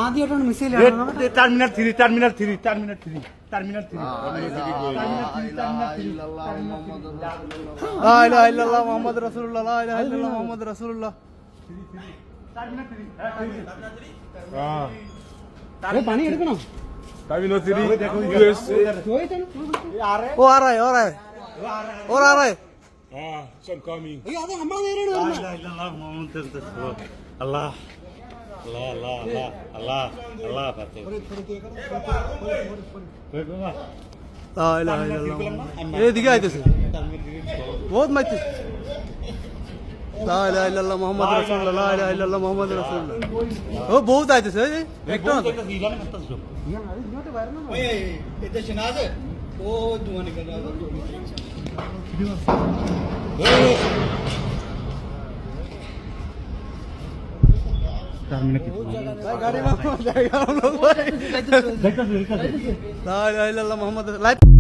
ആദ്യമായിട്ടാണ് missile terminal 3 terminal 3 terminal 3 terminal 3 লা ইলাহা ইল্লাল্লাহ মুহাম্মাদুর রাসূলুল্লাহ লা ইলাহা ইল্লাল্লাহ মুহাম্মাদুর রাসূলুল্লাহ টার্মিনাল 3 हां पानी എടുക്കണം টার্মিনাল 3 দেখো यूएस ഓ ആ रहा है और आ रहा है some coming അയ്യോ അത് നമ്മളെ നേരെയാണ് വരുന്നത് لا اله الا الله محمد رسول الله الله الله الله الله فاتح لا اله الا الله এদিকে আইতেছে বহুত মাইতে لا اله الا الله محمد رسول الله لا اله الا الله محمد رسول الله ও বহুত আইতেছে একটা ওই এটা শনাজে ও দুয়ানি করে गाड़ी में जाएगा हम लोग भाई। ला इलाहा इल्लल्लाह मोहम्मद लाइट